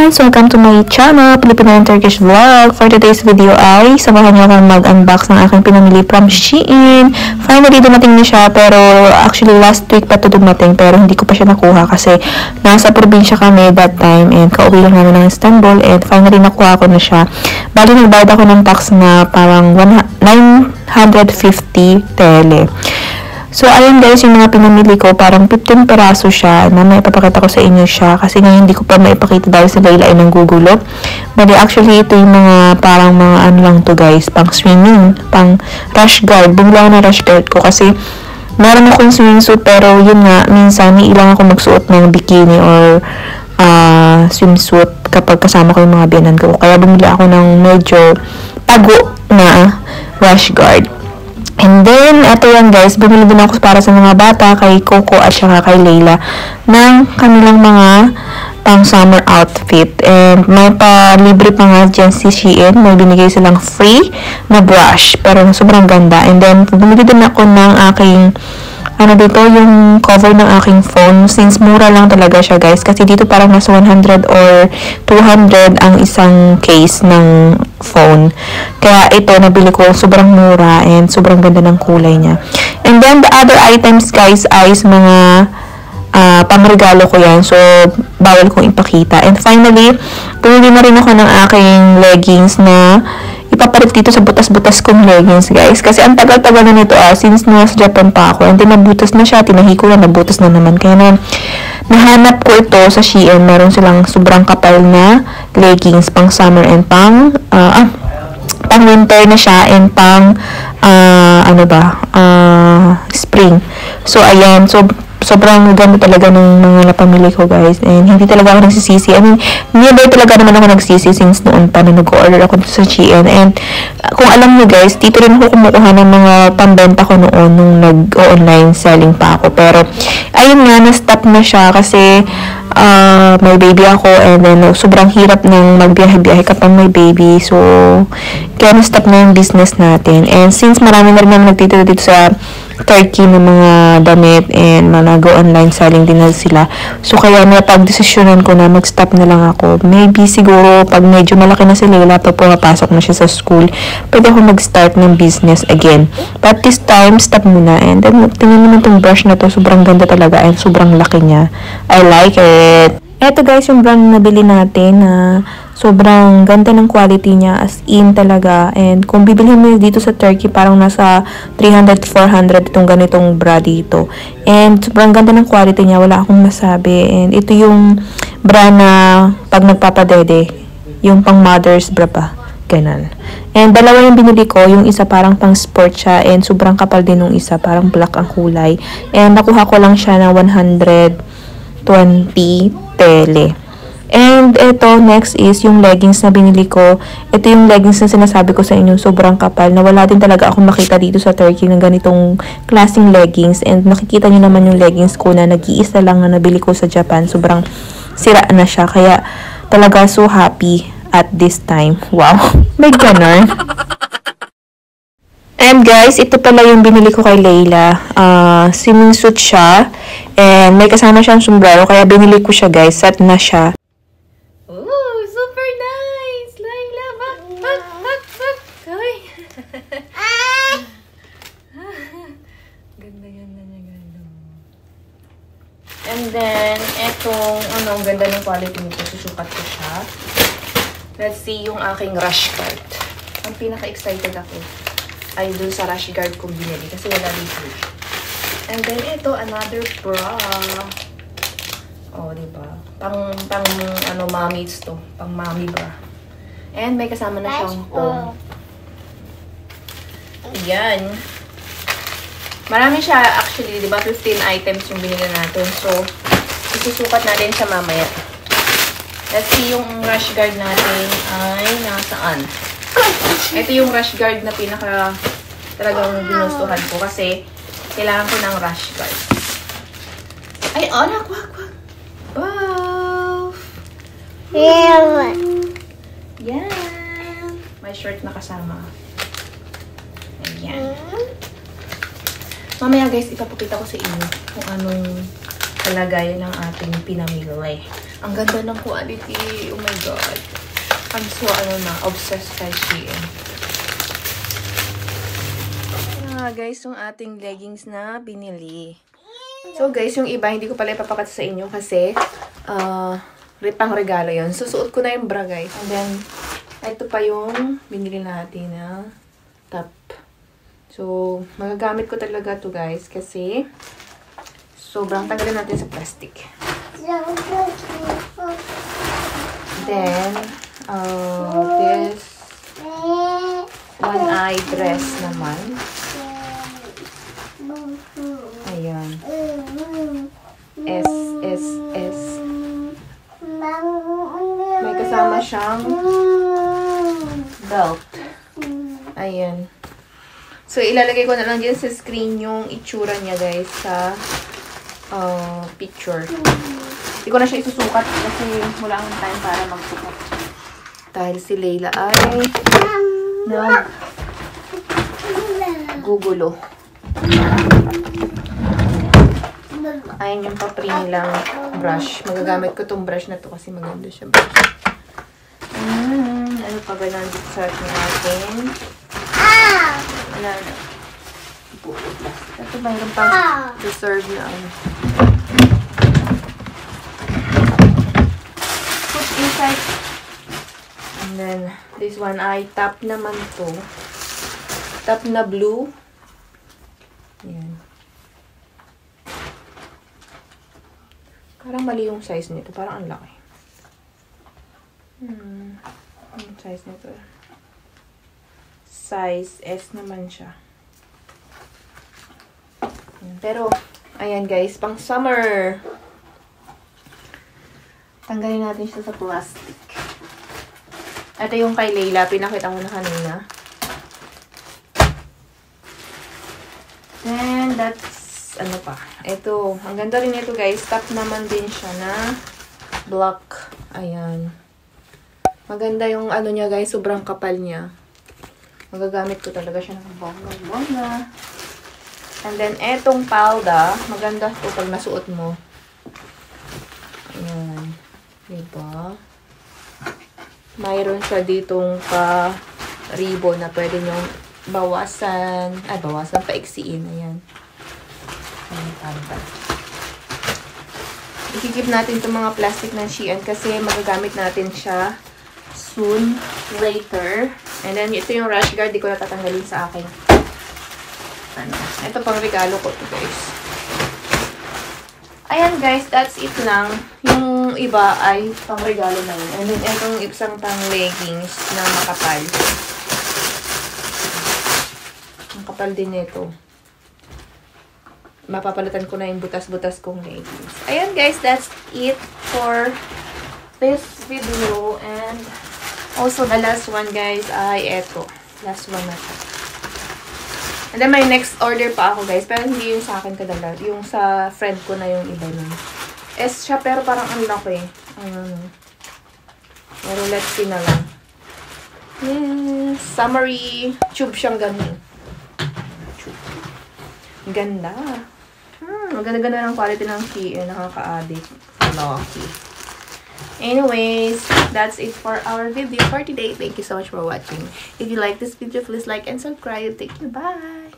guys! Welcome to my channel, Filipino and Turkish Vlog. For today's video ay samahan niyo akong mag-unbox ng aking pinamili from Shein. Finally, dumating na siya, pero actually last week pa ito dumating, pero hindi ko pa siya nakuha kasi nasa probinsya kami that time and kauwi lang namin ng Istanbul and finally nakuha ko na siya. Bali, nagbayad ako ng tax na parang 950 TL. So, ayun guys, yung mga pinamili ko, parang 15 peraso siya. Mamaya ipapakita ko sa inyo siya. Kasi ngayon hindi ko pa maipakita dahil sa laylain ng gugulo. But actually, ito yung mga, parang mga ano lang to guys, pang swimming, pang rash guard. Bumula ko na rash guard ko kasi meron akong swimming suit pero yun nga, minsan ilang ako magsuot ng bikini or swimsuit kapag kasama ko yung mga biyanan ko. Kaya bumili ako ng medyo tago na rash guard. And then, ito yan guys, bumili din ako para sa mga bata, kay Coco at saka kay Layla, ng kanilang mga pang summer outfit. And may pa-libre pa nga dyan si Shein, may binigay silang free na brush, pero sobrang ganda. And then, bumili din ako ng aking, yung cover ng aking phone, since mura lang talaga siya guys, kasi dito parang nasa 100 or 200 ang isang case ng phone. Kaya ito, nabili ko, sobrang mura and sobrang ganda ng kulay niya. And then, the other items guys ay mga pangregalo ko yan. So, bawal kong ipakita. And finally, bumili na rin ako ng aking leggings na ipapalit dito sa butas-butas kong leggings guys. Kasi ang tagal-tagal na nito since nasa Japan pa ako. And then, nabutas na siya. Tinahi ko na, nabutas na naman. Kaya na, nahanap ko ito sa Shein. Meron silang sobrang kapal na leggings pang summer and pang winter na siya and pang spring. So, ayan. So, sobrang ganda talaga ng mga napamili ko guys. And hindi talaga ako nagsisisi. I mean, never talaga naman ako nagsisi since noon pa na nag-order ako sa Shein. And kung alam niyo guys, dito rin ako kumukuha ng mga pambenta ko noon nung nag-online selling pa ako. Pero, ayun nga, na-stop na siya kasi may baby ako and then sobrang hirap ng magbiyahe-biyahe kapag may baby. So, kaya na-stop na yung business natin. And since marami na rin naman nagtitira dito sa Turkey ng mga damit and go online selling din na sila. So, kaya napag-desisyonan ko na mag-stop na lang ako. Maybe siguro pag medyo malaki na si Layla, pag pumapasok na siya sa school, pwede ako mag-start ng business again. But this time, stop muna. And then, tingnan naman itong brush na to. Sobrang ganda talaga and sobrang laki niya. I like it. Eto guys, yung brand na nabili natin na sobrang ganda ng quality niya, as in talaga. And kung bibilhin mo dito sa Turkey, parang nasa 300-400 itong ganitong bra dito. And sobrang ganda ng quality niya, wala akong masabi. And ito yung bra na pag nagpapadede, yung pang mother's bra pa. Ganun. And dalawa yung binili ko, yung isa parang pang sport siya and sobrang kapal din yung isa, parang black ang kulay. And nakuha ko lang siya ng 120 TL. And ito, next is yung leggings na binili ko. Ito yung leggings na sinasabi ko sa inyo, sobrang kapal, na wala din talaga akong makita dito sa Turkey ng ganitong klaseng leggings. And nakikita nyo naman yung leggings ko na nag-iisa lang na nabili ko sa Japan. Sobrang sira na siya, kaya talaga so happy at this time. Wow, may ganun. And guys, ito pala yung binili ko kay Layla. Swimming suit siya. And may kasama siyang sombrero. Kaya binili ko siya guys. Set na siya. Oh, super nice! Layla, bak! Kaway! Ganda niya, ganda. And then, etong, ang ganda ng quality nito. Susukat ko siya. Let's see yung aking rash guard. Ang pinaka-excited ako ay dun sa rash guard kong binili kasi wala dito. And then ito, another bra. Oh, diba? Pang mommies to. Pang mommy bra. And may kasama na siyang pong. Ayan. Marami siya actually, diba? 15 items yung binili natin. So, isusukat natin siya mamaya. Let's see yung rash guard natin ay nasaan. Ito yung rash guard na pinaka talagang ginustuhan ko kasi kailangan ko ng rash guard. Ay, anak, wag. Wow! Yan! May shirt na kasama. Ayan. Mamaya guys, ipapakita ko sa inyo kung anong kalagayan ng ating pinamili. Ang ganda ng quality. Oh my God. I'm so, obsessed kay Shein. Guys, yung ating leggings na binili. So, guys, yung iba, hindi ko pala ipapakita sa inyo kasi, pang regalo yun. Susuot ko na yung bra, guys. And then, ito pa yung binili natin na top. So, magagamit ko talaga to guys, kasi sobrang tagalin natin sa plastic. Then, this one-eye dress naman. Ayan. S. May kasama siyang belt. Ayan. So, ilalagay ko na lang din sa screen yung itsura niya, guys, sa picture. Hindi ko na siya isusukat kasi wala akong time para magsukat. Dahil si Layla ay gugulo. Ayan yung papri nilang brush. Magagamit ko tong brush na to kasi maganda siya brush. Ano pa ba nandito sa atin natin? Wala na. Ito mayroon pang reserve na ano. Put inside. And then, this one ay top naman to. Top na blue. Ayan. Parang mali yung size nito. Parang ang laki. Yung size nito. Size S naman siya. Pero, ayan guys, pang summer. Tanggalin natin siya sa plastic. Ito yung kay Layla. Pinakita ko na kanina. Then, that's, ano pa. Ito, ang ganda rin ito guys. Top naman din siya na black. Ayan. Maganda yung ano niya guys. Sobrang kapal niya. Magagamit ko talaga siya ng bongga. And then, etong palda. Maganda to pag nasuot mo. Ayan. Diba? Mayroon siya ditong ribbon na pwede nyong bawasan. Ay, bawasan. Paiksiin. Ayan. Ayan, palda. Ikikip natin itong mga plastic ng Shein kasi magagamit natin siya soon, later. And then, ito yung rash guard. Di ko natatanggalin sa akin. Ano. Ito pang regalo ko to guys. Ayan guys, that's it lang. Yung iba ay pang regalo na yun. And then, itong isang pang leggings na makapal. Ang kapal din nito. Mapapalitan ko na yung butas-butas kong leggings. Ayan guys, that's it for this video. And also, the last one guys ay eto. Last one na to. And then, may next order pa ako, guys. Pero hindi yung sa akin kadala. Yung sa friend ko na yung iba nun. S siya, pero parang ang laki. Pero let's see na lang. Yes. Summary. Tube siyang ganun. Tube. Ganda. Maganda-ganda ng quality ng Shein. Nakaka-addict. Lucky. Anyways, that's it for our video for today. Thank you so much for watching. If you like this video, please like and subscribe. Thank you. Bye!